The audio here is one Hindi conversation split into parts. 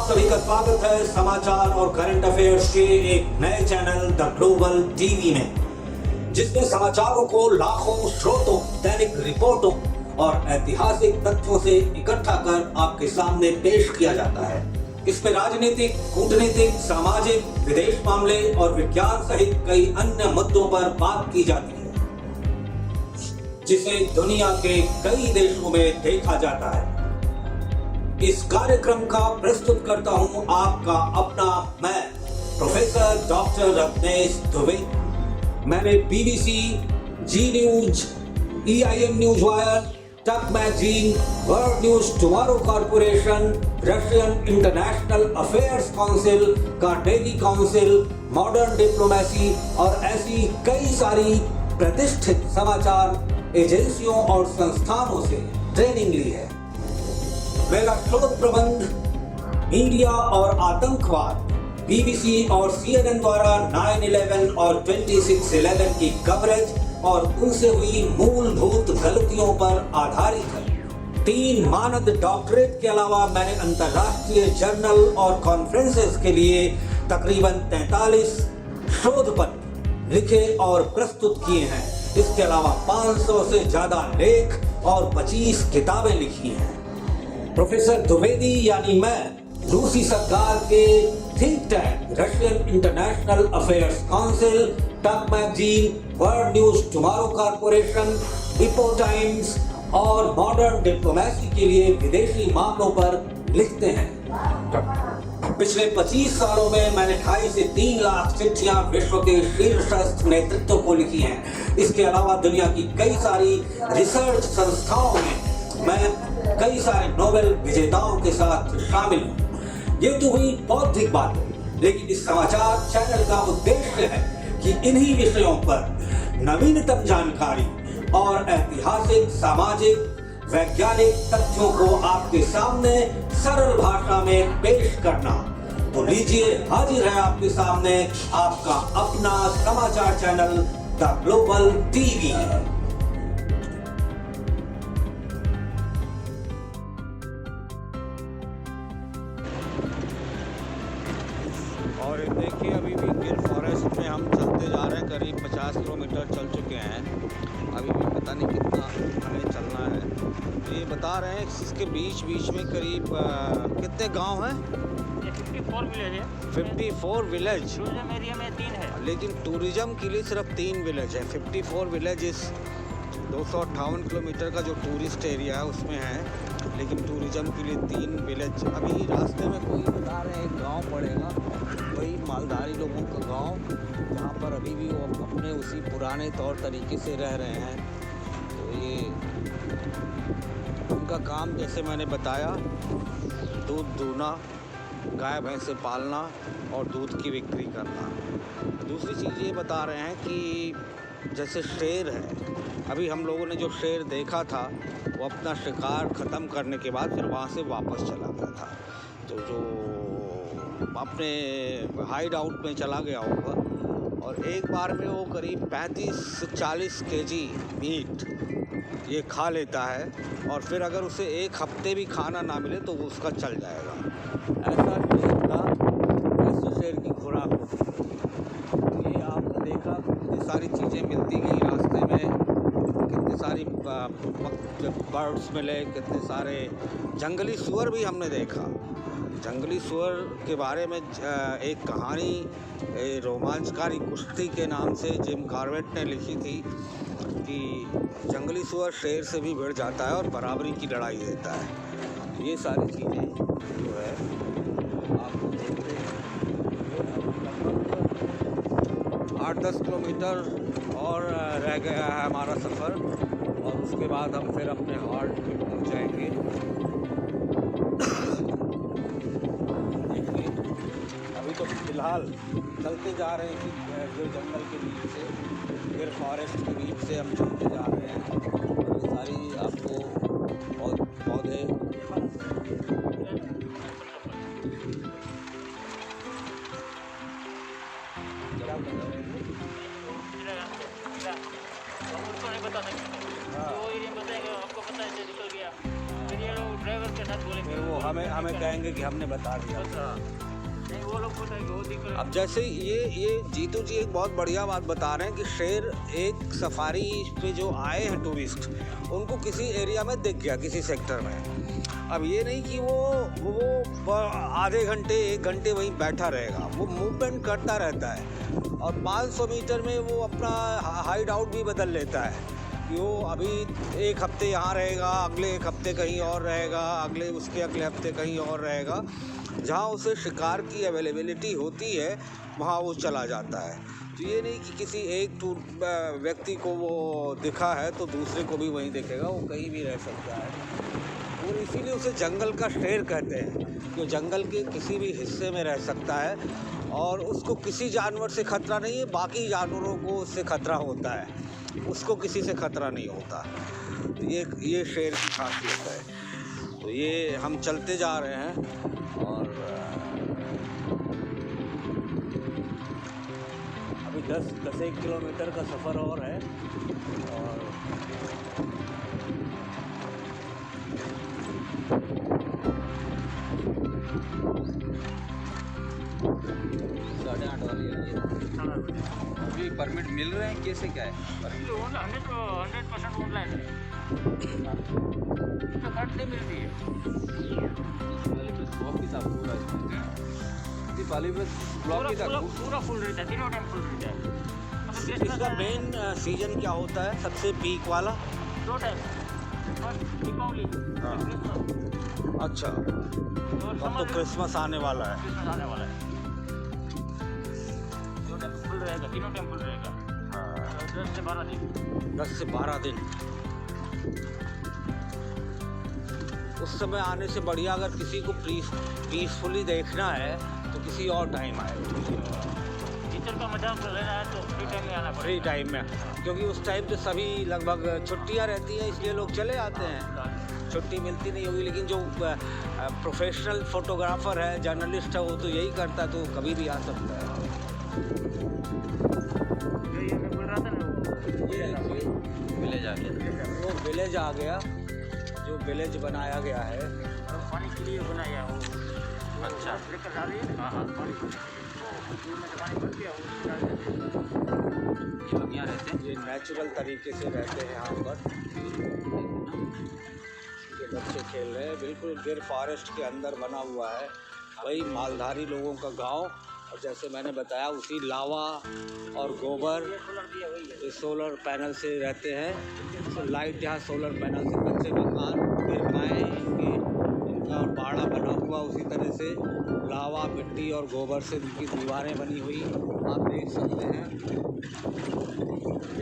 आप सभी का स्वागत है समाचार और करंट अफेयर्स के एक नए चैनल द ग्लोबल टीवी में, जिसमें समाचारों को लाखों स्रोतों, दैनिक रिपोर्टों और ऐतिहासिक तथ्यों से इकट्ठा कर आपके सामने पेश किया जाता है। इसमें राजनीतिक, कूटनीतिक, सामाजिक, विदेश मामले और विज्ञान सहित कई अन्य मुद्दों पर बात की जाती है, जिसे दुनिया के कई देशों में देखा जाता है। इस कार्यक्रम का प्रस्तुत करता हूं आपका अपना मैं, प्रोफेसर डॉक्टर रत्नेश द्विवेदी। मैंने बीबीसी, जी न्यूज, EIM न्यूज वायर, टक Magazine, World News Tomorrow corporation, Russian International Affairs council का डेली काउंसिल, मॉडर्न डिप्लोमेसी और ऐसी कई सारी प्रतिष्ठित समाचार एजेंसियों और संस्थानों से ट्रेनिंग ली है। मेरा शोध प्रबंध मीडिया और आतंकवाद, BBC और CNN द्वारा 9/11 और 26/11 की कवरेज और उनसे हुई मूलभूत गलतियों पर आधारित है। 3 मानद डॉक्टरेट के अलावा मैंने अंतर्राष्ट्रीय जर्नल और कॉन्फ्रेंसेस के लिए तकरीबन 43 शोध पत्र लिखे और प्रस्तुत किए हैं। इसके अलावा 500 से ज्यादा लेख और 25 किताबें लिखी हैं। प्रोफेसर द्विवेदी यानी मैं रूसी सरकार के think tank Russian International Affairs Council, Tuck Magazine, World News Tomorrow Corporation, Epoch Times और मॉडर्न डिप्लोमेसी के लिए विदेशी मामलों पर लिखते हैं। पिछले 25 सालों में मैंने 2.5 से 3 लाख चिट्ठियां विश्व के शीर्षस्थ नेतृत्व को लिखी हैं। इसके अलावा दुनिया की कई सारी रिसर्च संस्थाओं में मैं कई सारे नोबेल विजेताओं के साथ शामिल हूँ। ये तो हुई बौद्धिक बातें, लेकिन इस समाचार चैनल का उद्देश्य है कि इन्हीं विषयों पर नवीनतम जानकारी और ऐतिहासिक, सामाजिक, वैज्ञानिक तथ्यों को आपके सामने सरल भाषा में पेश करना। तो लीजिए, हाजिर है आपके सामने आपका अपना समाचार चैनल द ग्लोबल टीवी। और देखिए, अभी भी गिर फॉरेस्ट में हम चलते जा रहे हैं। करीब 50 किलोमीटर चल चुके हैं। अभी भी पता नहीं कितना हमें चलना है। तो ये बता रहे हैं इसके बीच बीच में करीब कितने गांव हैं? 54 विलेज है। 54 विलेज। टूरिज्म एरिया में 3 है, लेकिन टूरिज्म के लिए सिर्फ 3 विलेज है। 54 विलेज 258 किलोमीटर का जो टूरिस्ट एरिया है उसमें है, लेकिन टूरिज्म के लिए 3 विलेज। अभी रास्ते में कोई बता रहे हैं एक गांव पड़ेगा, वही मालधारी लोगों का गांव, जहां पर अभी भी वो अपने उसी पुराने तौर तरीके से रह रहे हैं। तो ये उनका काम, जैसे मैंने बताया, दूध दूहना, गाय भैंसे पालना और दूध की बिक्री करना। दूसरी चीज़ ये बता रहे हैं कि जैसे शेर है, अभी हम लोगों ने जो शेर देखा था वो अपना शिकार ख़त्म करने के बाद फिर वहाँ से वापस चला गया था। तो जो अपने हाइड आउट में चला गया होगा और एक बार में वो करीब 35 से 40 केजी मीट ये खा लेता है, और फिर अगर उसे एक हफ्ते भी खाना ना मिले तो वो उसका चल जाएगा। ऐसा शेर था, ऐसे शेर की खुराक होती। ये आपने देखा, कितनी सारी चीज़ें मिलती गई रास्ते में, कितने सारी बर्ड्स मिले, कितने सारे जंगली सूअर भी हमने देखा। जंगली सूअर के बारे में एक कहानी रोमांचकारी कुश्ती के नाम से जिम कॉर्बेट ने लिखी थी कि जंगली सूअर शेर से भी भिड़ जाता है और बराबरी की लड़ाई देता है। ये सारी चीज़ें जो है आपको देखते हैं। 8-10 किलोमीटर और रह गया है हमारा सफ़र, और उसके बाद हम फिर अपने हॉल्ट पे पहुंच जाएंगे। देखिए, अभी तो फिलहाल चलते जा रहे हैं कि गिर जंगल के बीच से, गिर फॉरेस्ट के बीच से हम चलते जा रहे हैं। और ये सारी आपको पौधे क्या कर रहे हैं? उसको नहीं बता सकते। वो एरिया में बताएंगे, आपको पता है निकल गया। फिर ये लोग ड्राइवर के साथ गलत बोलेंगे फिर वो हमें कहेंगे कि हमने बता दिया। अच्छा, नहीं वो लोग बताएंगे वो दिक्कत। अब जैसे ये जीतू जी एक बहुत बढ़िया बात बता रहे हैं कि शेर एक सफारी पे जो आए हैं टूरिस्ट, उनको किसी एरिया में दिख गया, किसी सेक्टर में। अब ये नहीं कि वो आधे घंटे 1 घंटे वहीं बैठा रहेगा, वो मूवमेंट करता रहता है और 500 मीटर में वो अपना हाइड आउट भी बदल लेता है कि वो अभी 1 हफ्ते यहाँ रहेगा, अगले 1 हफ्ते कहीं और रहेगा, उसके अगले हफ्ते कहीं और रहेगा। जहाँ उसे शिकार की अवेलेबिलिटी होती है वहाँ वो चला जाता है। तो ये नहीं कि किसी एक व्यक्ति को वो दिखा है तो दूसरे को भी वहीं दिखेगा, वो कहीं भी रह सकता है। और इसीलिए उसे जंगल का शेर कहते हैं, जो जंगल के किसी भी हिस्से में रह सकता है और उसको किसी जानवर से खतरा नहीं है, बाकी जानवरों को उससे खतरा होता है, उसको किसी से खतरा नहीं होता। तो ये शेर की खासियत है। तो ये हम चलते जा रहे हैं और अभी 10-1 किलोमीटर का सफ़र और है और साढ़े 8 वाली है ये। अभी परमिट मिल रहे हैं, कैसे क्या है? 100% ऑनलाइन है, तो कार्ड नहीं मिलती है। ब्लॉक के साथ पूरा दीपावली में ब्लॉक के साथ पूरा फुल रहता है, तीनों टाइम फुल रहता है। इसका मेन सीजन क्या होता है, सबसे पीक वाला? 2 टाइम, फर्स्ट दीपावली, हाँ। क्रिसमस। अच्छा, और अब तो क्रिसमस आने वाला है। क्रिसमस आने वाला है, 2 टाइम फुल रहेगा, तीनों टाइम फुल रहेगा। 10 से 12 दिन। 10 से 12 दिन। उस समय आने से बढ़िया अगर किसी को पीसफुली देखना है तो किसी और टाइम आए। टीचर का मजाक लेना है तो फ्री टाइम में आना पड़ेगा। फ्री टाइम में, क्योंकि उस टाइम तो सभी लगभग छुट्टियां रहती हैं, इसलिए लोग चले आते हैं। छुट्टी मिलती नहीं होगी, लेकिन जो प्रोफेशनल फोटोग्राफर है, जर्नलिस्ट है, वो तो यही करता है, तो कभी भी आ सकता है। ये मैं बोल रहा था ना, विलेज आ गया। वो विलेज आ गया, जो विलेज बनाया गया है। पानी के लिए बनाया वो। अच्छा, लेकर जा रही है। हाँ, पानी में से पानी भर के ये लोग यहाँ रहते हैं। ये नेचुरल तरीके से रहते हैं यहाँ पर। ये बच्चे खेल रहे हैं, बिल्कुल गिर फॉरेस्ट के अंदर बना हुआ है, वही मालधारी लोगों का गांव। और जैसे मैंने बताया, उसी लावा और गोबर, ये सोलर पैनल से रहते हैं। तो लाइट यहाँ सोलर पैनल से, कच्चे मकान गिर पाए हैं इनका बाड़ा बना हुआ उसी तरह से लावा, मिट्टी और गोबर से इनकी दीवारें बनी हुई आप देख सकते हैं।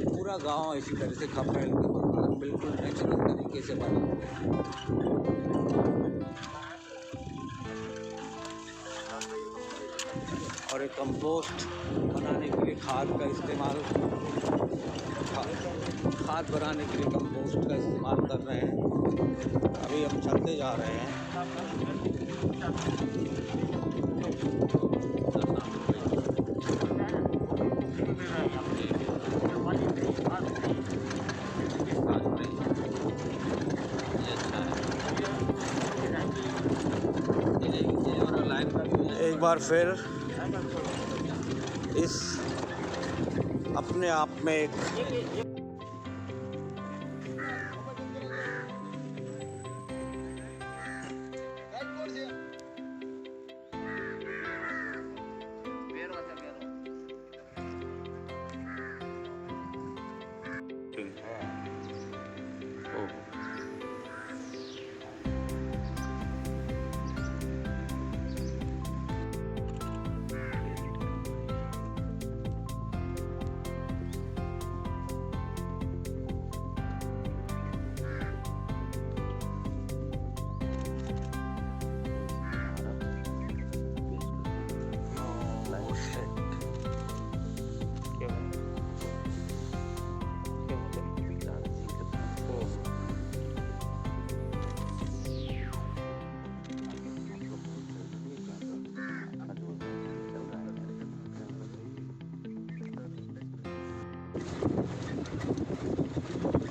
पूरा गांव इसी तरह से खपरेल के मकान बिल्कुल नेचुरल तरीके से बने हुए हैं। और एक कंपोस्ट बनाने के लिए खाद बनाने के लिए कंपोस्ट का इस्तेमाल कर रहे हैं। अभी हम चलते जा रहे हैं। एक बार फिर इस अपने आप में एक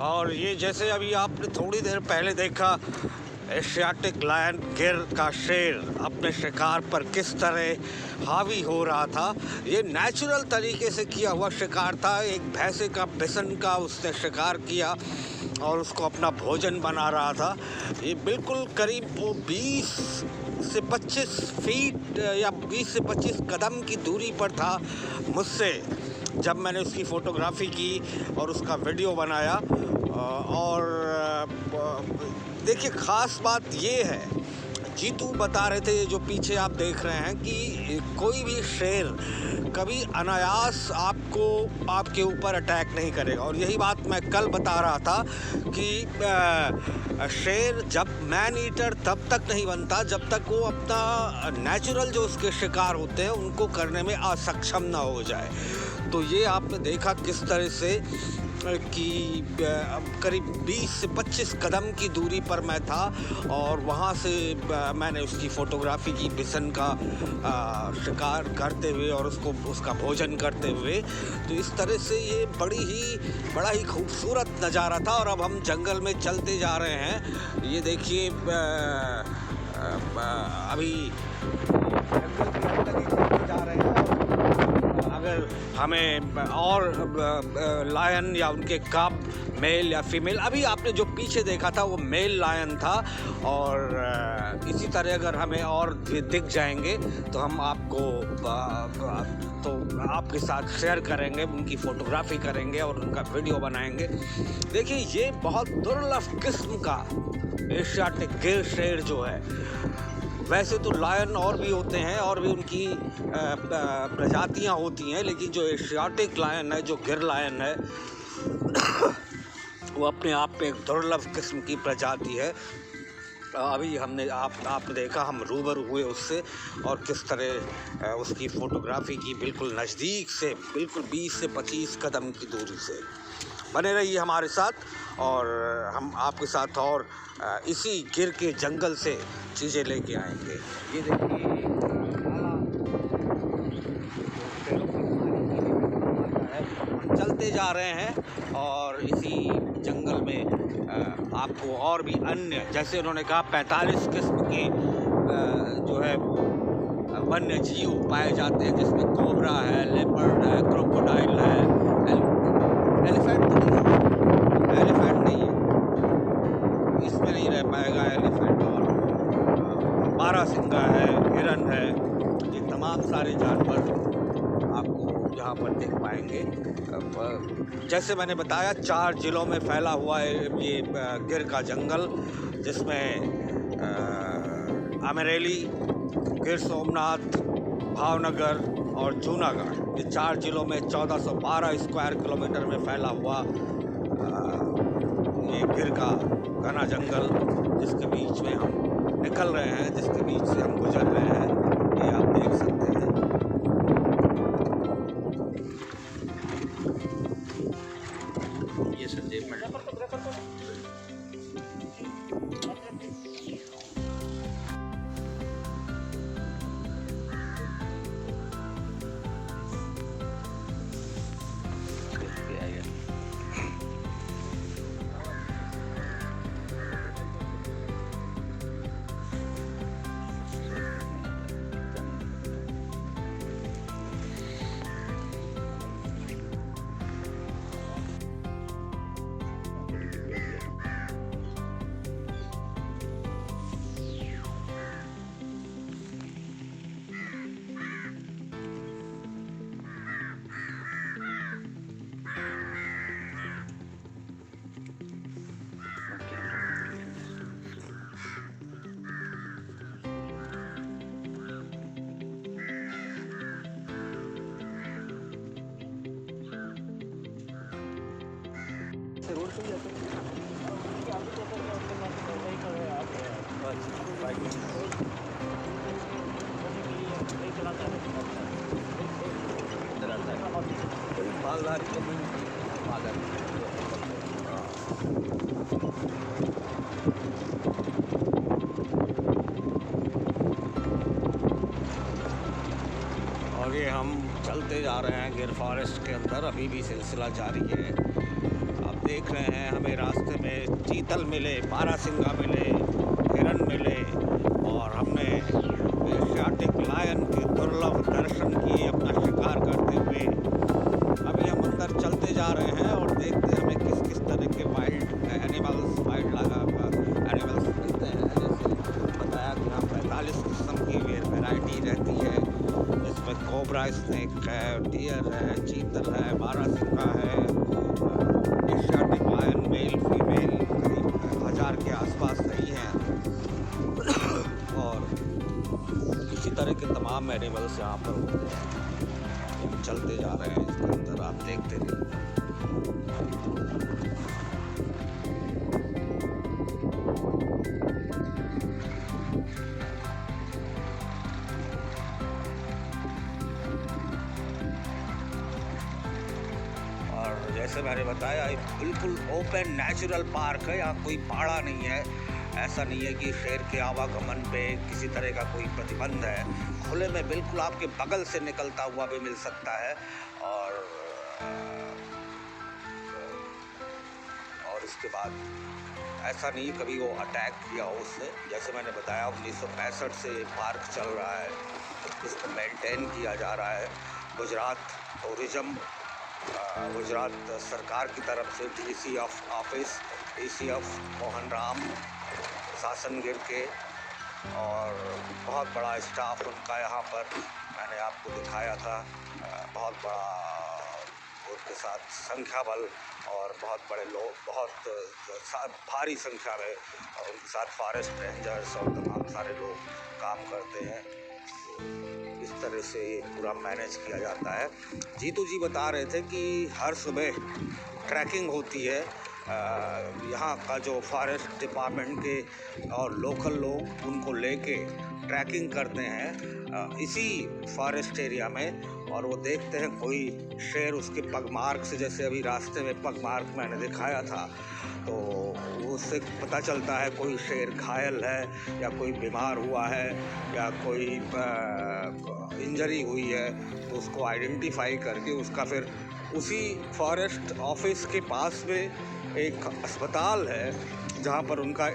और ये जैसे अभी आपने थोड़ी देर पहले देखा एशियाटिक लायन गिर का शेर अपने शिकार पर किस तरह हावी हो रहा था। ये नेचुरल तरीके से किया हुआ शिकार था। एक भैंसे का बिसन का उसने शिकार किया और उसको अपना भोजन बना रहा था। ये बिल्कुल करीब वो 20 से 25 फीट या 20 से 25 कदम की दूरी पर था मुझसे जब मैंने उसकी फ़ोटोग्राफ़ी की और उसका वीडियो बनाया। और देखिए, ख़ास बात ये है, जीतू बता रहे थे, जो पीछे आप देख रहे हैं, कि कोई भी शेर कभी अनायास आपके ऊपर अटैक नहीं करेगा। और यही बात मैं कल बता रहा था कि शेर जब मैन ईटर तब तक नहीं बनता जब तक वो अपना नेचुरल जो उसके शिकार होते हैं उनको करने में असक्षम ना हो जाए। तो ये आपने देखा किस तरह से कि करीब 20 से 25 कदम की दूरी पर मैं था और वहाँ से मैंने उसकी फ़ोटोग्राफ़ी की बिसन का शिकार करते हुए और उसका भोजन करते हुए। तो इस तरह से ये बड़ा ही खूबसूरत नज़ारा था। और अब हम जंगल में चलते जा रहे हैं। ये देखिए, अभी जंगल के अंदर ही चलते जा रहे हैं। अगर हमें और लायन या उनके कब, मेल या फीमेल, अभी आपने जो पीछे देखा था वो मेल लायन था। और इसी तरह अगर हमें और दिख जाएंगे तो हम आपके साथ शेयर करेंगे, उनकी फ़ोटोग्राफ़ी करेंगे और उनका वीडियो बनाएंगे। देखिए, ये बहुत दुर्लभ किस्म का एशियाटिक गिर शेर जो है। वैसे तो लायन और भी होते हैं और भी उनकी प्रजातियां होती हैं, लेकिन जो एशियाटिक लायन है, जो गिर लायन है, वो अपने आप में एक दुर्लभ किस्म की प्रजाति है। अभी आपने देखा, हम रूबरू हुए उससे और किस तरह उसकी फ़ोटोग्राफ़ी की बिल्कुल नज़दीक से, बिल्कुल 20 से 25 कदम की दूरी से। बने रहिए हमारे साथ और हम आपके साथ और इसी गिर के जंगल से चीज़ें लेके आएंगे। ये देखिए, हम चलते जा रहे हैं और इसी जंगल में आपको और भी अन्य, जैसे उन्होंने कहा 45 किस्म के जो है वन्य जीव पाए जाते हैं, जिसमें कोबरा है, लेपर्ड है, क्रोकोडाइल है, एलिफेंट नहीं है, इसमें नहीं रह पाएगा एलिफेंट। और बारहसिंगा है, हिरन है, ये तमाम सारे जानवर आपको यहाँ पर देख पाएंगे। जैसे मैंने बताया, 4 ज़िलों में फैला हुआ है ये गिर का जंगल, जिसमें अमरेली, गिर सोमनाथ, भावनगर और जूनागढ़, ये 4 ज़िलों में 1412 स्क्वायर किलोमीटर में फैला हुआ ये गिर का घना जंगल, जिसके बीच में हम निकल रहे हैं, जिसके बीच से हम गुजर रहे हैं, ये आप देख सकते हैं। ये संदीप मैडम और ये हम चलते जा रहे हैं गिर फॉरेस्ट के अंदर, अभी भी सिलसिला जारी है। आप देख रहे हैं, हमें रास्ते में चीतल मिले, बारहसिंगा मिले, हिरन मिले और हमने एशियाटिक लायन के दुर्लभ दर्शन किए अपना शिकार करते हुए। अभी हम अंदर चलते जा रहे हैं और देखते हैं हमें किस किस तरह के वाइल्ड एनिमल्स मिलते हैं। जैसे बताया कि यहाँ 45 किस्म की वैरायटी रहती है, जिसमें कोबरा स्नेक है, डियर है, चीतल है, बारहसिंगा है, एशियाटिक लायन मेल फीमेल करीब 1000 के आसपास सही हैं और इसी तरह के तमाम एनिमल्स यहाँ पर होते हैं। हम चलते जा रहे हैं इसके अंदर, आप देखते रहिए। और जैसे मैंने बताया, ये बिल्कुल ओपन नेचुरल पार्क है, यहाँ कोई बाड़ा नहीं है। ऐसा नहीं है कि शेर के आवागमन पे किसी तरह का कोई प्रतिबंध है। खुले में बिल्कुल आपके बगल से निकलता हुआ भी मिल सकता है। और इसके बाद ऐसा नहीं कभी वो अटैक किया हो उससे। जैसे मैंने बताया 1965 से पार्क चल रहा है, इसको मेंटेन किया जा रहा है। गुजरात टूरिज़्म, गुजरात सरकार की तरफ से डीसी मोहन राम शासन गिर के और बहुत बड़ा स्टाफ उनका यहाँ पर मैंने आपको दिखाया था। बहुत बड़ा उनके साथ संख्या बल और बहुत बड़े लोग, बहुत भारी संख्या में उनके साथ फॉरेस्ट रेंजर्स और तमाम सारे लोग काम करते हैं। इस तरह से ये पूरा मैनेज किया जाता है। जीतू जी बता रहे थे कि हर सुबह ट्रैकिंग होती है। यहाँ का जो फॉरेस्ट डिपार्टमेंट के और लोकल लोग उनको लेके ट्रैकिंग करते हैं इसी फॉरेस्ट एरिया में, और वो देखते हैं कोई शेर उसके पगमार्क से, जैसे अभी रास्ते में पगमार्क मैंने दिखाया था, तो उससे पता चलता है कोई शेर घायल है या कोई बीमार हुआ है या कोई इंजरी हुई है, तो उसको आइडेंटिफाई करके उसका फिर उसी फॉरेस्ट ऑफिस के पास में एक अस्पताल है जहाँ पर उनका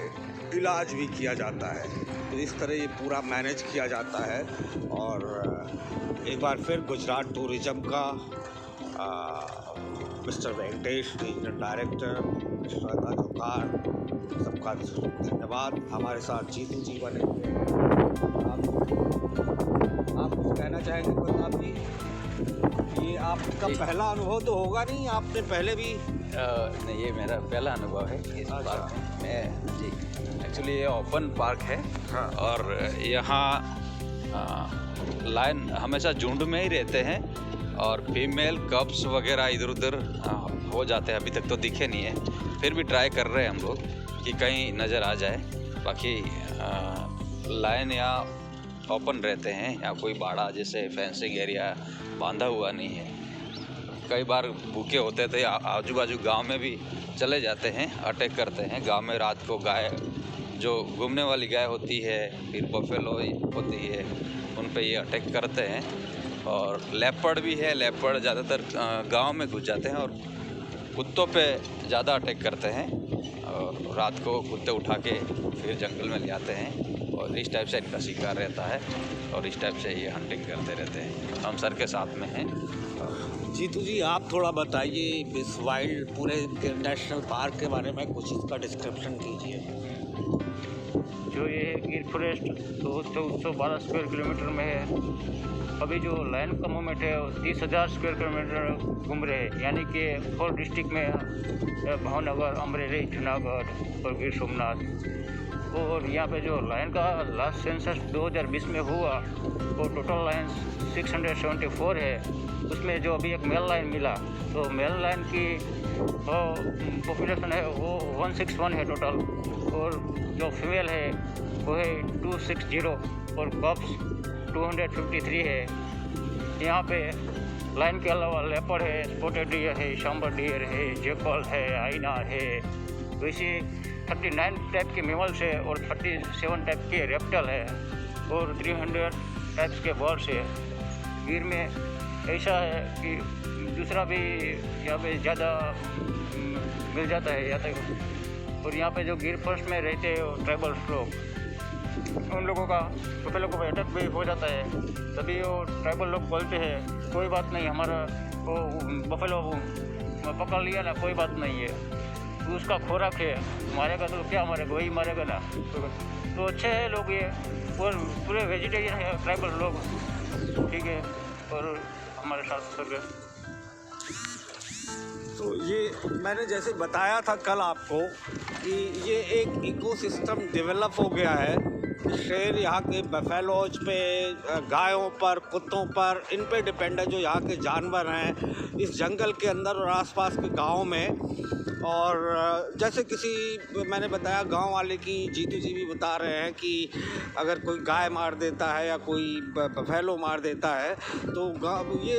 इलाज भी किया जाता है। तो इस तरह ये पूरा मैनेज किया जाता है। और एक बार फिर गुजरात टूरिज़्म का mister Venkatesh, regional director, mister Shraddha Jokar, सबका धन्यवाद। हमारे साथ जीतू जी बने हुए। आप कुछ कहना चाहेंगे प्रताप जी? ये आपका पहला अनुभव तो होगा नहीं, आपने पहले भी? नहीं, ये मेरा पहला अनुभव है इस पार्क में। मैं जी एक्चुअली ये ओपन पार्क है। हाँ। और यहाँ लायन हमेशा झुंड में ही रहते हैं और फीमेल कब्स वगैरह इधर उधर हो जाते हैं। अभी तक तो दिखे नहीं है, फिर भी ट्राई कर रहे हैं हम लोग कि कहीं नज़र आ जाए। बाकी लायन यहाँ ओपन रहते हैं, यहाँ कोई बाड़ा जैसे फेंसिंग एरिया बांधा हुआ नहीं है। कई बार भूखे होते थे, आजू बाजू गांव में भी चले जाते हैं, अटैक करते हैं। गांव में रात को गाय, जो घूमने वाली गाय होती है, फिर बफेलो होती है, उन पे ये अटैक करते हैं। और लेपर्ड भी है, लेपर्ड ज़्यादातर गांव में घुस जाते हैं और कुत्तों पे ज़्यादा अटैक करते हैं। और रात को कुत्ते उठा के फिर जंगल में ले आते हैं और इस टाइप से इनका शिकार रहता है और इस टाइप से ये हंटिंग करते रहते हैं। हम सर के साथ में हैं। जीतू जी, आप थोड़ा बताइए इस वाइल्ड पूरे नेशनल पार्क के बारे में, कुछ इसका डिस्क्रिप्शन कीजिए। जो ये गिर फॉरेस्ट तो 1412 स्क्वायर किलोमीटर में है। अभी जो लायन का मूवमेंट है वो 30,000 स्क्वायर किलोमीटर घूम रहे हैं, यानी कि 4 डिस्ट्रिक्ट में भावनगर, अमरेली, जूनागढ़ और गिर सोमनाथ। और यहाँ पे जो लायन का लास्ट सेंसस 2020 में हुआ वो टोटल लायन 674 है। उसमें जो अभी एक मेल लाइन मिला, तो मेल लाइन की पॉपुलेशन है वो 161 है टोटल, और जो फीमेल है वो है 260 और कप्स 253 है। यहाँ पे लाइन के अलावा लेपर्ड है, स्पॉटेड डियर है, शाम्बर डियर है, जेकल है, आइना है। वैसे 39 टाइप के मेमल्स है और 37 टाइप के रेप्टल है और 300 टाइप्स के बर्ड्स है। गिर में ऐसा है कि दूसरा भी यहाँ पे ज़्यादा मिल जाता है यहाँ तक। और यहाँ पे जो गिर फॉरेस्ट में रहते हैं ट्राइबल्स लोग, उन लोगों का बफेलो को अटैक भी हो जाता है, तभी वो ट्राइबल लोग बोलते हैं कोई बात नहीं, हमारा वो बफेलो पकड़ लिया ना, कोई बात नहीं है, तो उसका खोराक है, मारेगा तो क्या मारेगा, वही मारेगा ना। तो अच्छे हैं लोग ये, और पूरे वेजिटेरियन है ट्राइबल लोग, ठीक है, और हमारे साथ सब। तो ये मैंने जैसे बताया था कल आपको कि ये एक इकोसिस्टम डेवलप हो गया है। शेर यहाँ के बफेलोज पे, गायों पर, कुत्तों पर, इन पे डिपेंड है, जो यहाँ के जानवर हैं इस जंगल के अंदर और आसपास के गाँव में। और जैसे किसी मैंने बताया गांव वाले की, जीतू जी भी बता रहे हैं कि अगर कोई गाय मार देता है या कोई बफेलो मार देता है तो ये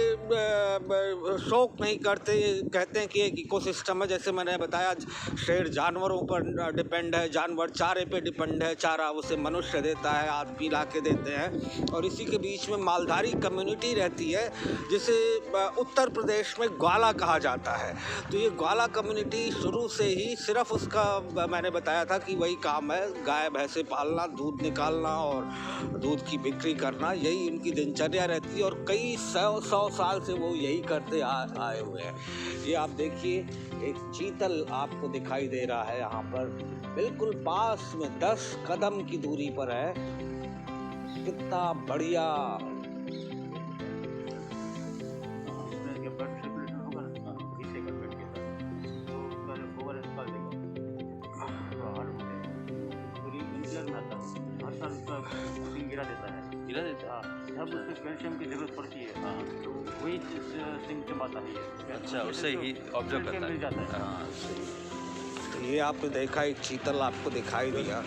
शौक नहीं करते, ये कहते हैं कि एक इकोसिस्टम है। जैसे मैंने बताया शेर जानवरों पर डिपेंड है, जानवर चारे पे डिपेंड है, चारा उसे मनुष्य देता है, आदमी ला के देते हैं। और इसी के बीच में मालधारी कम्युनिटी रहती है जिसे उत्तर प्रदेश में ग्वाला कहा जाता है। तो ये ग्वाला कम्युनिटी शुरू से ही सिर्फ उसका मैंने बताया था कि वही काम है, गाय भैंसे पालना, दूध निकालना और दूध की बिक्री करना, यही उनकी दिनचर्या रहती है। और कई सौ साल से वो यही करते आए हुए हैं। ये आप देखिए, एक चीतल आपको दिखाई दे रहा है यहाँ पर, बिल्कुल पास में 10 कदम की दूरी पर है। कितना बढ़िया गिरा देता है, जब उसमें कैल्शियम की जरूरत पड़ती है, हाँ, तो वही सिंह जमाता है। अच्छा, उससे ही ऑब्जर्व करता है। मिल जाता है। हाँ, तो ये आपने देखा, एक चीतल आपको दिखाई दिया।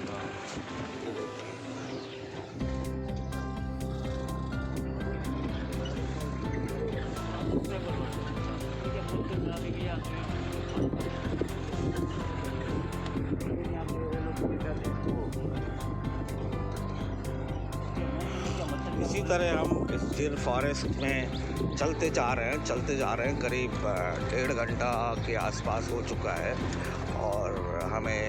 इसी तरह हम इस गिर फॉरेस्ट में चलते जा रहे हैं। करीब 1.5 घंटा के आसपास हो चुका है और हमें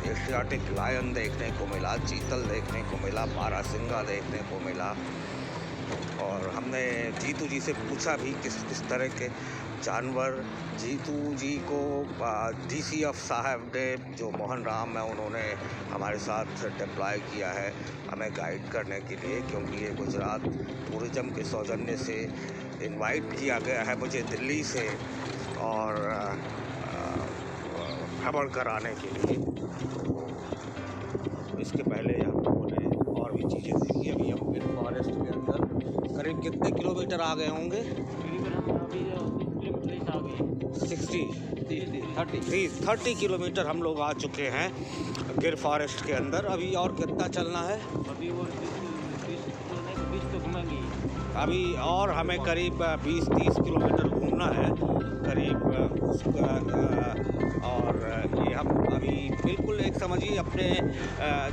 एशियाटिक लायन देखने को मिला, चीतल देखने को मिला, बारहसिंगा देखने को मिला। और हमने जीतू जी से पूछा भी किस तरह के जानवर। जीतू जी को DCF साहब ने, जो मोहन राम है, उन्होंने हमारे साथ डिप्लॉय किया है हमें गाइड करने के लिए, क्योंकि ये गुजरात टूरिज़्म के सौजन्य से इनवाइट किया गया है मुझे दिल्ली से और भ्रमण कराने के लिए। इसके पहले हम लोगों ने और भी चीज़ें देखी। अभी हम गिर फॉरेस्ट के अंदर करीब कितने किलोमीटर आ गए होंगे? 30 किलोमीटर हम लोग आ चुके हैं गिर फॉरेस्ट के अंदर। अभी और कितना चलना है? अभी वो 20 तो घूमेंगे। अभी और हमें करीब 20-30 किलोमीटर घूमना है करीब और ये हम अभी बिल्कुल एक समझिए अपने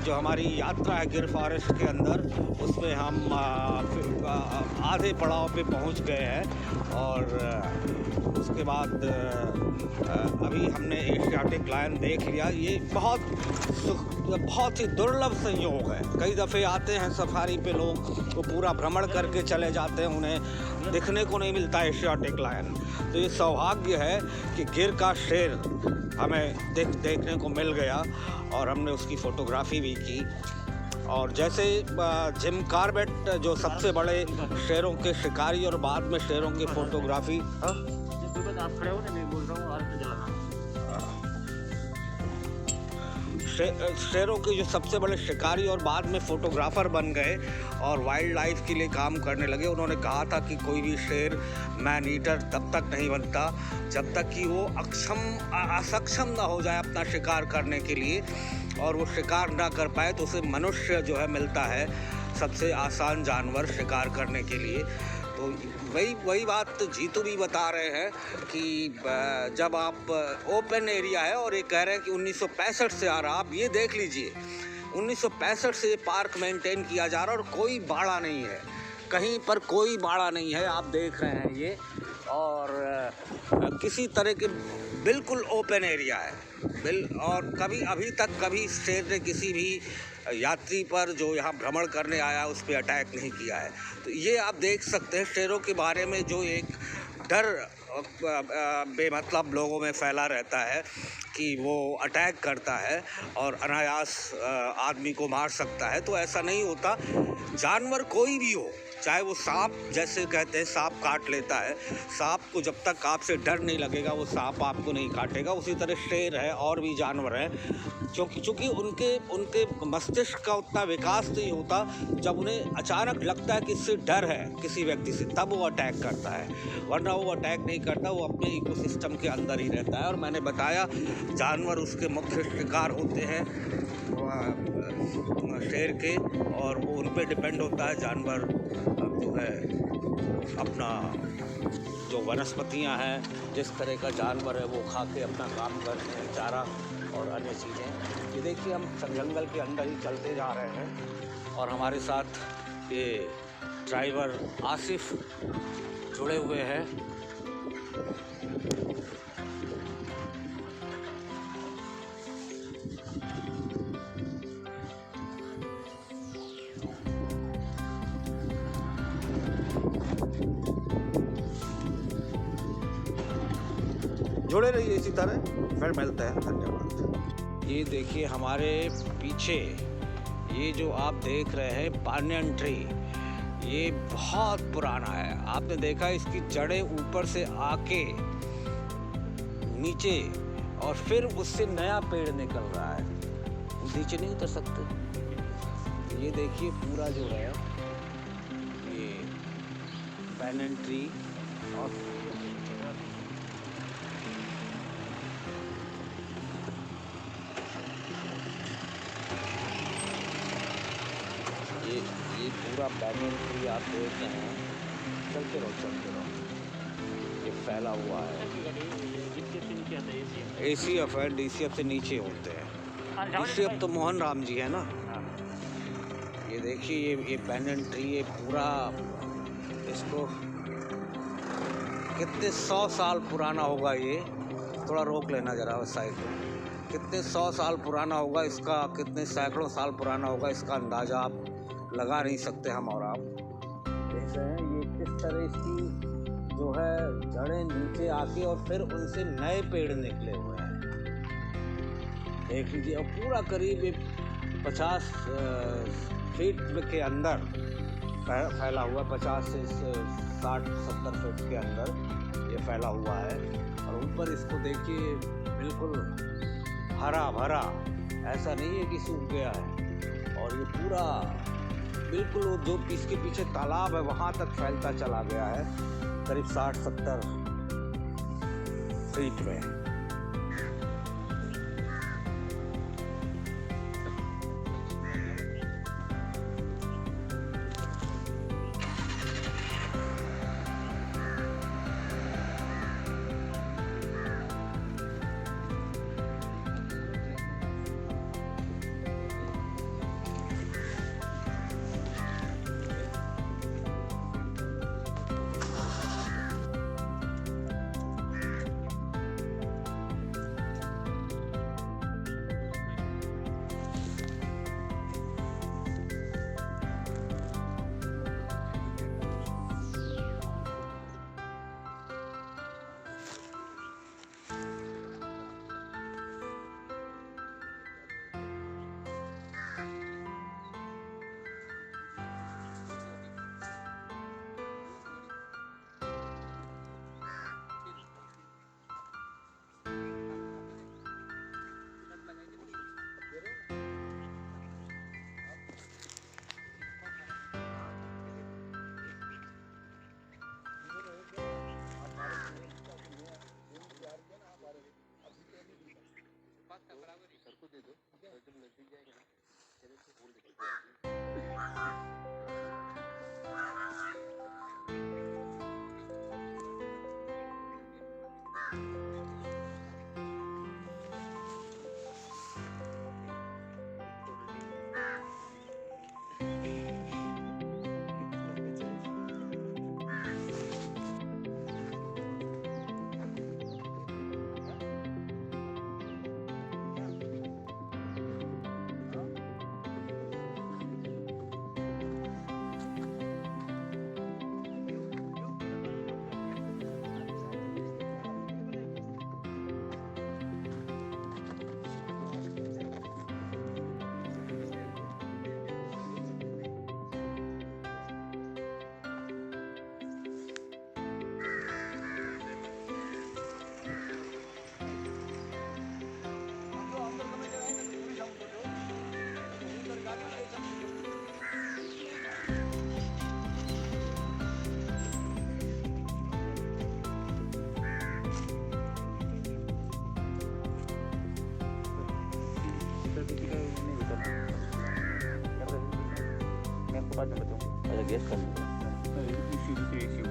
जो हमारी यात्रा है गिर फॉरेस्ट के अंदर, उसमें हम आधे पड़ाव पे पहुंच गए हैं। और उसके बाद अभी हमने एशियाटिक लायन देख लिया। ये बहुत ही दुर्लभ संयोग है। कई दफ़े आते हैं सफारी पे लोग, वो पूरा भ्रमण करके चले जाते हैं, उन्हें दिखने को नहीं मिलता एशियाटिक लायन। तो ये सौभाग्य है कि गिर का शेर हमें देखने को मिल गया और हमने उसकी फ़ोटोग्राफी भी की। और जैसे जिम कॉर्बेट जो सबसे बड़े शेरों के शिकारी और बाद में शेरों की फ़ोटोग्राफी, आप खड़े हो ना, मैं बोल रहा हूँ आरती जलाना। शेरों के जो सबसे बड़े शिकारी और बाद में फ़ोटोग्राफ़र बन गए और वाइल्ड लाइफ के लिए काम करने लगे। उन्होंने कहा था कि कोई भी शेर मैन ईटर तब तक नहीं बनता जब तक कि वो असक्षम ना हो जाए अपना शिकार करने के लिए, और वो शिकार ना कर पाए तो उसे मनुष्य जो है मिलता है सबसे आसान जानवर शिकार करने के लिए। तो वही बात जीतू भी बता रहे हैं कि जब आप ओपन एरिया है और ये कह रहे हैं कि 1965 से आ रहा, आप ये देख लीजिए 1965 से ये पार्क मेंटेन किया जा रहा और कोई बाड़ा नहीं है, कहीं पर कोई बाड़ा नहीं है। आप देख रहे हैं ये और किसी तरह के बिल्कुल ओपन एरिया है। और कभी अभी तक कभी शेर ने किसी भी यात्री पर जो यहाँ भ्रमण करने आया उस पर अटैक नहीं किया है। तो ये आप देख सकते हैं शेरों के बारे में जो एक डर बेमतलब लोगों में फैला रहता है कि वो अटैक करता है और अनायास आदमी को मार सकता है। तो ऐसा नहीं होता। जानवर कोई भी हो, चाहे वो सांप, जैसे कहते हैं सांप काट लेता है, सांप को जब तक आपसे डर नहीं लगेगा वो सांप आपको नहीं काटेगा। उसी तरह शेर है और भी जानवर हैं, चूँकि उनके मस्तिष्क का उतना विकास नहीं होता। जब उन्हें अचानक लगता है कि इससे डर है किसी व्यक्ति से, तब वो अटैक करता है, वरना वो अटैक नहीं करता। वो अपने इकोसिस्टम के अंदर ही रहता है। और मैंने बताया जानवर उसके मुख्य शिकार होते हैं शेर के, और वो उन पे डिपेंड होता है। जानवर जो है अपना जो वनस्पतियां हैं, जिस तरह का जानवर है वो खा के अपना काम करते हैं, चारा और अन्य चीज़ें। ये देखिए हम जंगल के अंदर ही चलते जा रहे हैं और हमारे साथ ये ड्राइवर आसिफ जुड़े हुए हैं। जुड़े रहिए इसी तरह, फिर मिलते हैं। धन्यवाद। ये देखिए हमारे पीछे ये जो आप देख रहे हैं पानियन ट्री, ये बहुत पुराना है। आपने देखा इसकी जड़ें ऊपर से आके नीचे और फिर उससे नया पेड़ निकल रहा है। नीचे नहीं उतर सकते। ये देखिए पूरा जो है ये पानियन ट्री, और ये पूरा पानियन ट्री आप देख रहे हैं। चलते रहो। ये फैला हुआ है। ACF है, DCF से नीचे होते हैं। DCF तो मोहन राम जी है ना। ये देखिए ये पानियन ट्री, ये पूरा, इसको कितने 100 साल पुराना होगा। ये थोड़ा रोक लेना जरा उस साइड में। कितने 100 साल पुराना होगा इसका, कितने सैकड़ों साल पुराना होगा, इसका अंदाज़ा आप लगा नहीं सकते हम और आप। देख रहे हैं ये किस तरह इसकी जो है जड़ें नीचे आके और फिर उनसे नए पेड़ निकले हुए हैं। देख लीजिए। और पूरा करीब 50 फीट के अंदर फैला हुआ, 50 से 60-70 फीट के अंदर ये फैला हुआ है। और ऊपर इसको देखिए बिल्कुल हरा भरा, ऐसा नहीं है कि सूख गया है। और ये पूरा बिल्कुल जो इसके पीछे तालाब है वहाँ तक फैलता चला गया है, करीब 60-70 फीट में। टिकट नहीं होता ना, मैं आपको बाद में बताऊँगा। अच्छा गैस कर इश्यू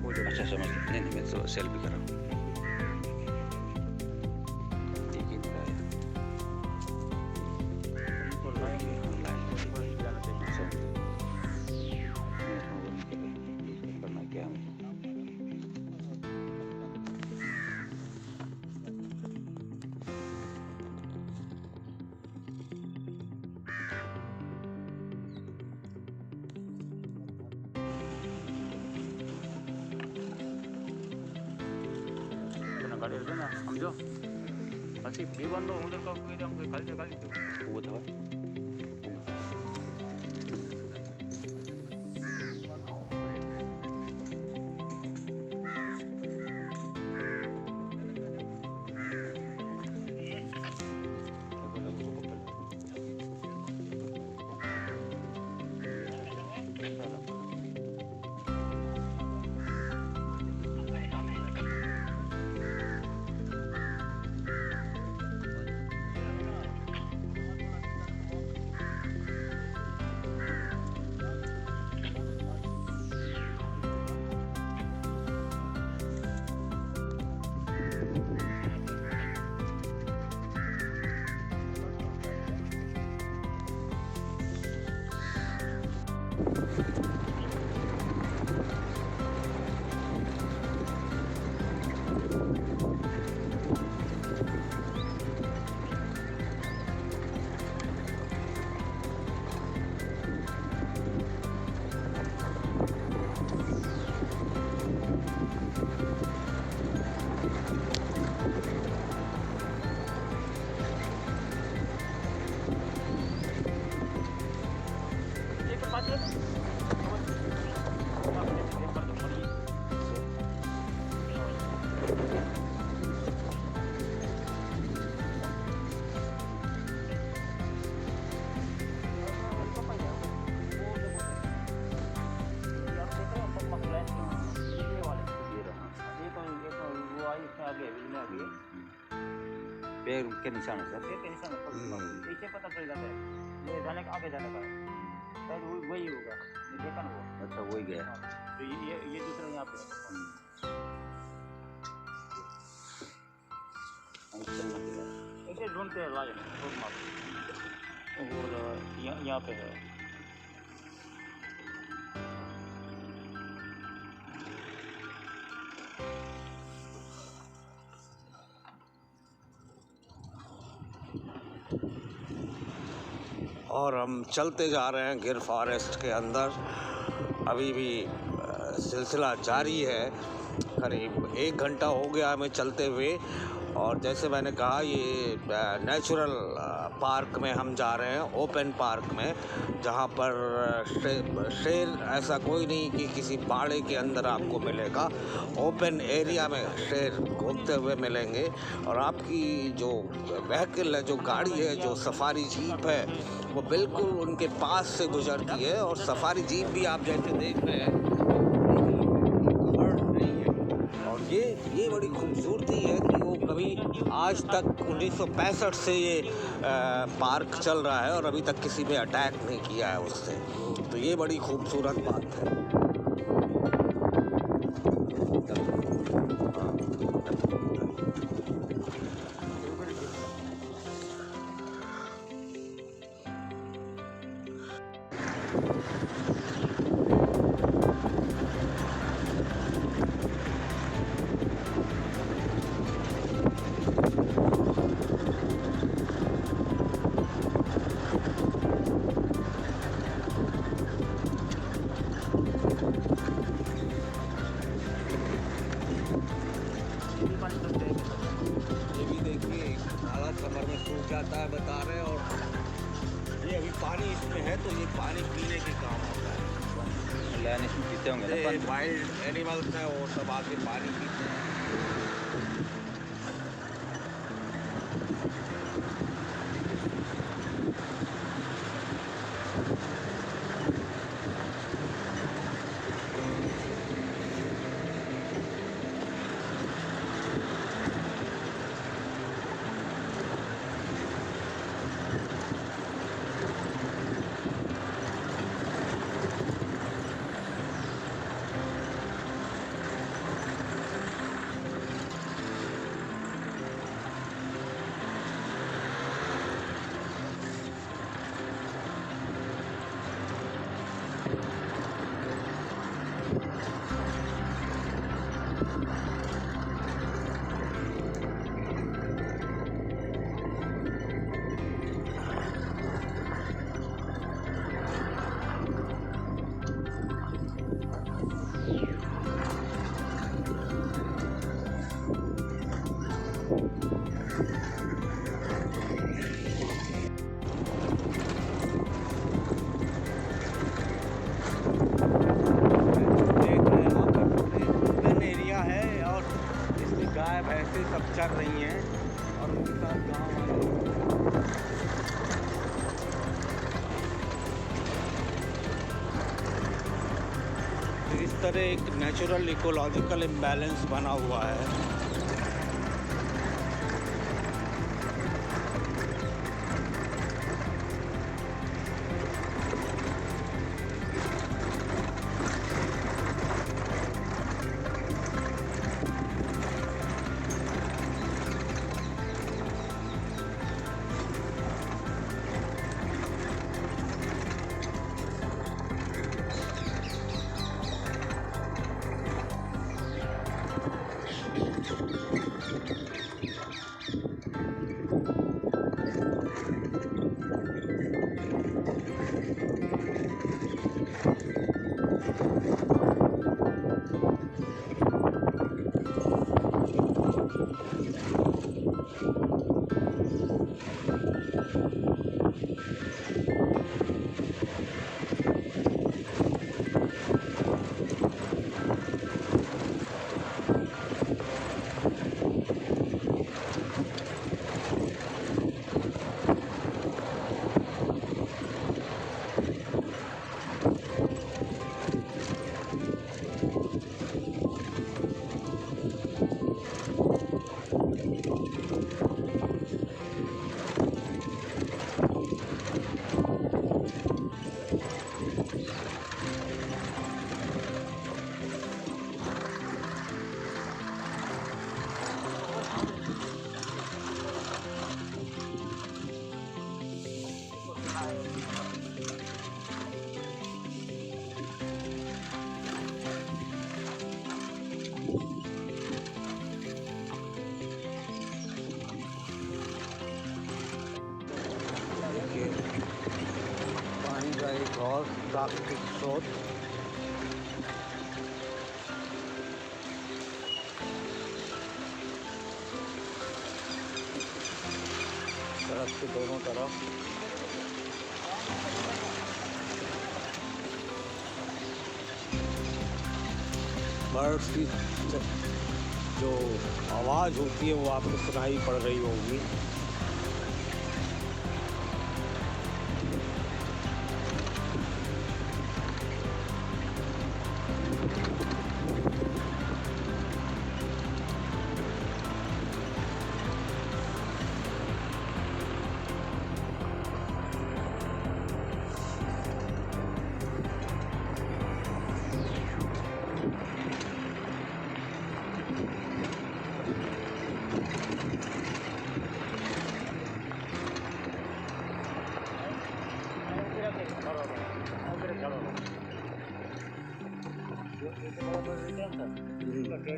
हो जाएगा। अच्छा समझ गया। नहीं मैं तो सेल्फी कर रहा हूँ। टिकट का है। तो लाएंगे जाना चाहिए। करना क्या है? 그냥 가려야 되나? 감죠? 다시 비반도 오늘 거 그냥 그 갈지. वो था पैर के निशान है सर। पीछे पता चल जाता है ये जाने का आगे जाने का है, शायद वही होगा। ये देखा ना वो। अच्छा वही गया। तो ये दूसरा यहाँ पे ऐसे ढूंढते हैं लाइन और यहाँ पे है। और हम चलते जा रहे हैं गिर फॉरेस्ट के अंदर। अभी भी सिलसिला जारी है। करीब 1 घंटा हो गया हमें चलते हुए। और जैसे मैंने कहा ये नेचुरल पार्क में हम जा रहे हैं, ओपन पार्क में, जहाँ पर शेर ऐसा कोई नहीं कि किसी बाड़े के अंदर आपको मिलेगा। ओपन एरिया में शेर घूमते हुए मिलेंगे। और आपकी जो व्हीकल है, जो गाड़ी है, जो सफारी जीप है, वो बिल्कुल उनके पास से गुजरती है। और सफारी जीप भी आप जैसे देख रहे हैं और ये बड़ी खूबसूरती है कि वो कभी आज तक 1965 से ये पार्क चल रहा है और अभी तक किसी पे अटैक नहीं किया है उससे। तो ये बड़ी खूबसूरत बात है। ये भी देखिए नाला कमर में सूख जाता है बता रहे हैं। और ये अभी पानी इसमें है तो ये पानी पीने के काम आता है। लाइन इसमें पीते होंगे ना पानी। वाइल्ड एनिमल्स हैं वो सब आके पानी पीते हैं। तरह एक नेचुरल इकोलॉजिकल इम्बैलेंस बना हुआ है। और प्राकृतिक स्रोत सड़क के दोनों तरफ बर्ड्स की जो आवाज़ होती है वो आपको सुनाई पड़ रही होगी।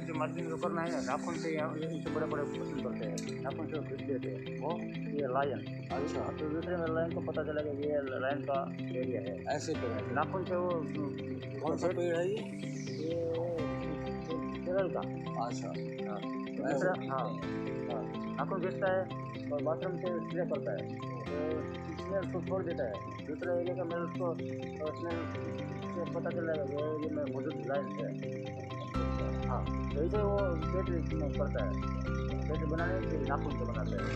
जो मार्जिन जो करना है ना नाखून से इनसे बड़े बड़े पसंद करते हैं, नाखून से खींच देते हैं वो ये लायन। अच्छा, तो दूसरे में लायन को पता चलेगा ये लायन का एरिया है। ऐसे पेड़ है नाखून से वो कौन सा पेड़ है ये केरल का। अच्छा हाँ, हाँ नाखून खींचता है और बाथरूम से स्प्रे करता है तो इसमें उसको छोड़ देता है दूसरे एरिया का। मैं उसको उसमें पता चलेगा ये एरिया में मौजूद लायन है। हाँ वैसे वो पेट करता है, पेट बनाने के नाखून से बनाता है।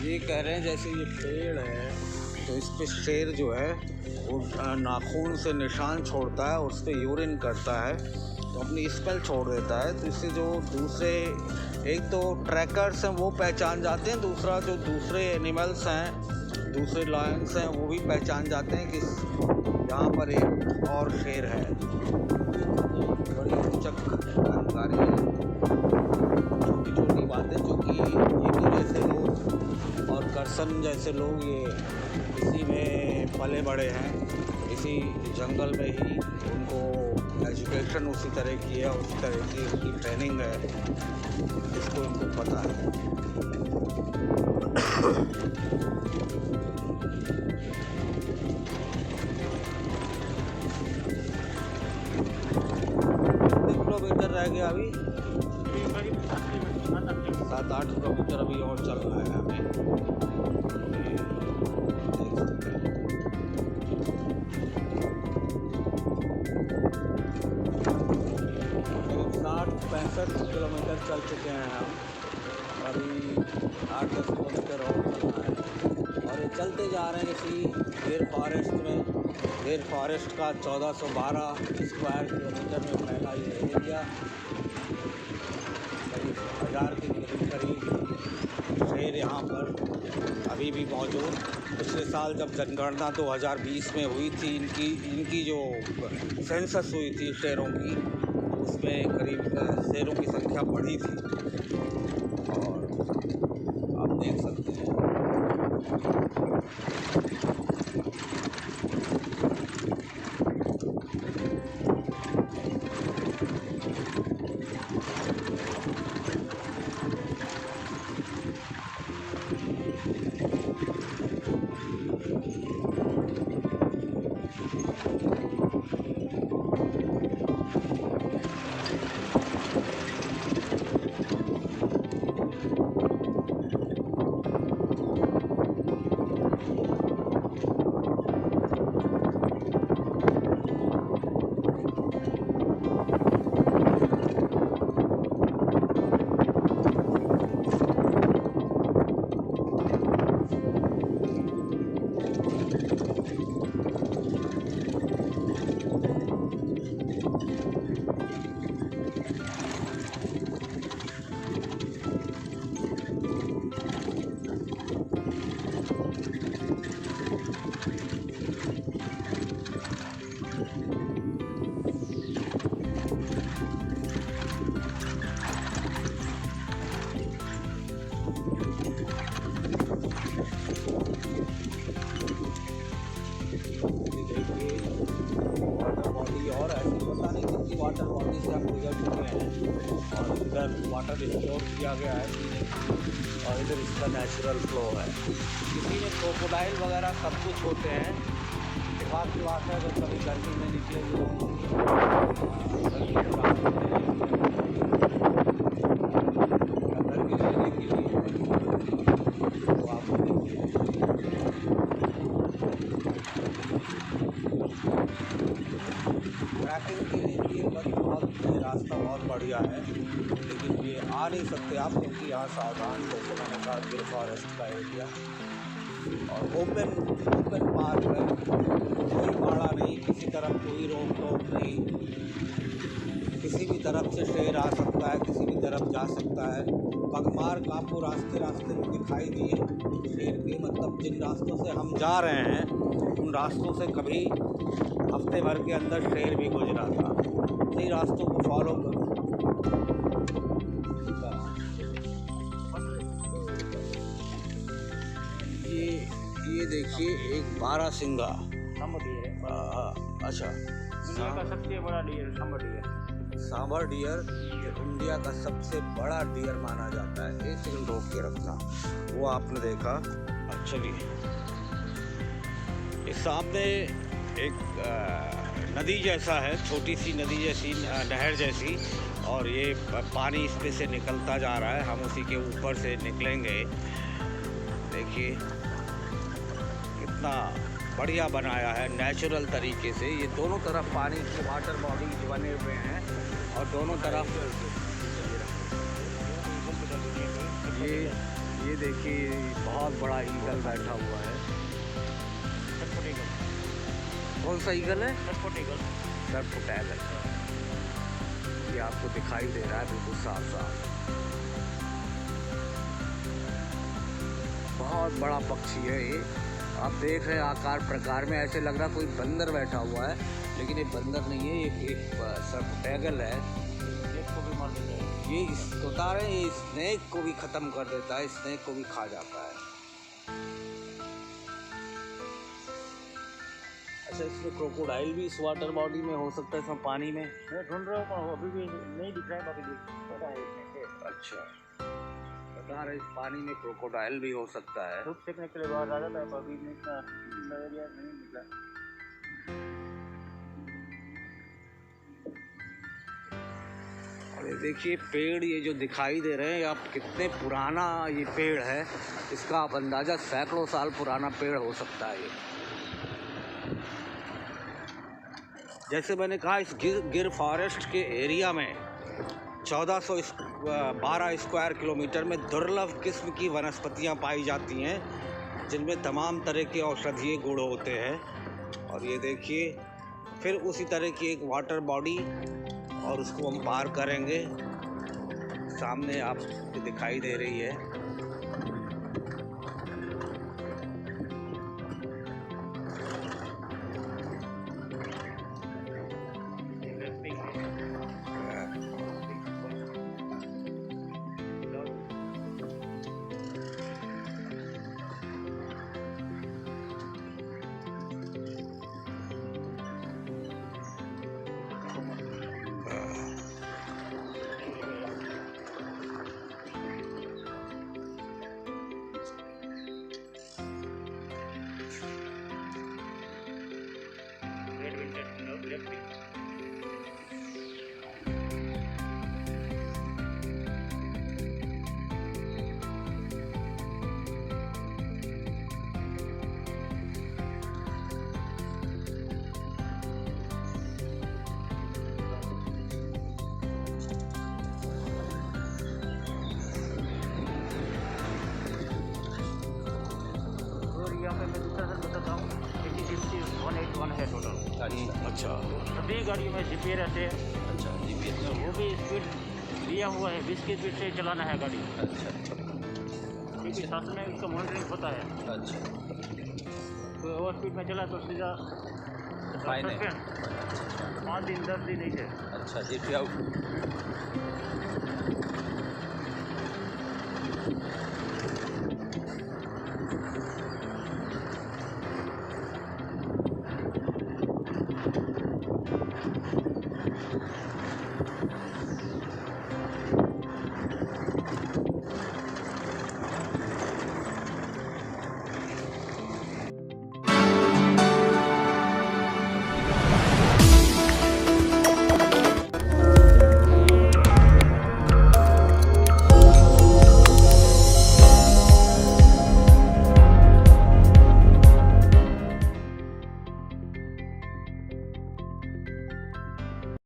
ये कह रहे हैं जैसे ये पेड़ है तो इस पे शेर जो है वो नाखून से निशान छोड़ता है और उस पर यूरिन करता है तो अपनी स्मेल छोड़ देता है। तो इससे जो दूसरे एक तो ट्रैकर्स हैं वो पहचान जाते हैं, दूसरा जो दूसरे एनिमल्स हैं दूसरे लायंस हैं वो भी पहचान जाते हैं कि यहाँ पर एक और शेर है। बड़ी रोचक जानकारी है, छोटी छोटी बातें जो कि जीतू जैसे लोग और करसन जैसे लोग ये इसी में पले बड़े हैं, इसी जंगल में ही उनको एजुकेशन उसी तरह की है, उसी तरह की उनकी ट्रेनिंग है, इसको उनको पता है। किलोमीटर रह गया अभी, 7-8 किलोमीटर अभी और चलना है हमें। करीब 60-65 किलोमीटर चल चुके हैं हम, अभी 8-10 किलोमीटर और चलना है। और ये चलते जा रहे हैं इसी गिर फॉरेस्ट में। गिर फॉरेस्ट का 1412 स्क्वायर किलोमीटर में फैला ये एरिया, करीब 1000 के करीब शेर यहाँ पर अभी भी मौजूद। पिछले साल जब जनगणना 2020 में हुई थी, इनकी जो सेंसस हुई थी शेरों की, उसमें करीब शेरों की संख्या बढ़ी थी। और आप देख सकते हैं वाटर बॉडी से हम गुजर चुके हैं और इधर वाटर स्टोर किया गया है और इधर इसका नेचुरल फ्लो है। इसी में क्रोकोडाइल वगैरह सब कुछ होते हैं। बात की बात है, अगर कभी गर्मी में निकले गर्मी लेने के लिए तो आप ट्रैकिंग के लिए रास्ता बहुत बढ़िया है, लेकिन ये आ नहीं सकते आप क्योंकि यहाँ सावधान, जैसे मैंने कहा, गिर फॉरेस्ट का एरिया और ओपन पार्क है। कोई बाड़ा नहीं, किसी तरफ कोई रोक टोक नहीं, किसी भी तरफ से शेर आ सकता है, किसी भी तरफ जा सकता है। पगमार्क आपको रास्ते में दिखाई दिए शेर के, मतलब जिन रास्तों से हम जा रहे हैं उन रास्तों से कभी हफ्ते भर के अंदर शेर भी गुजरा था। इन्हीं रास्तों को फॉलो करो। ये देखिए एक बारहसिंगा डियर है। अच्छा, इंडिया का सबसे बड़ा डियर सांबर डियर इंडिया का सबसे बड़ा डियर माना जाता है। एक सेकंड रोक के रखना, वो आपने देखा। अच्छा जी, इस सामने एक नदी जैसा है, छोटी सी नदी जैसी, नहर जैसी, और ये पानी इस पे से निकलता जा रहा है। हम उसी के ऊपर से निकलेंगे। देखिए कितना बढ़िया बनाया है नेचुरल तरीके से। ये दोनों तरफ पानी के वाटर बॉडीज बने हुए हैं और दोनों तरफ ये देखिए बहुत बड़ा ईगल बैठा हुआ है। कौन सा ईगल है? सरफुट ईगल। ये आपको दिखाई दे रहा है बिल्कुल साफ साफ। बहुत बड़ा पक्षी है ये, आप देख रहे हैं आकार प्रकार में ऐसे लग रहा कोई बंदर बैठा हुआ है, लेकिन ये बंदर नहीं है, ये एक सरफुट ईगल है। को भी मार देता है। ये बता रहे हैं, ये स्नेक को भी ख़त्म कर देता है, स्नेक को भी खा जाता है। अच्छा, इसमें क्रोकोडाइल भी इस वाटर बॉडी में हो सकता है, इसमें पानी में? मैं ढूंढ रहा हूँ, अभी भी नहीं दिख रहा है, बाकी पता है इसमें। अच्छा, बता रहे इस पानी में क्रोकोडाइल भी हो सकता है। धूप सेकने के लिए बाहर आ जाता है, अभी नहीं निकला। और ये देखिए पेड़, ये जो दिखाई दे रहे हैं आप, कितने पुराना ये पेड़ है, इसका आप अंदाज़ा सैकड़ों साल पुराना पेड़ हो सकता है ये। जैसे मैंने कहा, इस गिर फॉरेस्ट के एरिया में 1412 स्क्वायर किलोमीटर में दुर्लभ किस्म की वनस्पतियां पाई जाती हैं जिनमें तमाम तरह के औषधीय गुण होते हैं। और ये देखिए, फिर उसी तरह की एक वाटर बॉडी, और उसको हम पार करेंगे। सामने आपको दिखाई दे रही है। यहाँ पे मैं दूसरा सर बताता हूँ, 181 है टोटल। अच्छा सभी गाड़ियों में जीपीएस रहते हैं। अच्छा GPS में वो भी स्पीड दिया हुआ है, 20 की स्पीड से चलाना है गाड़ी, अच्छा क्योंकि शासन में इसका मॉनिटरिंग होता है। अच्छा कोई ओवर स्पीड में चला तो सीधा फाइन है। 5 दिन 10 दिन नहीं है। अच्छा GP आउट।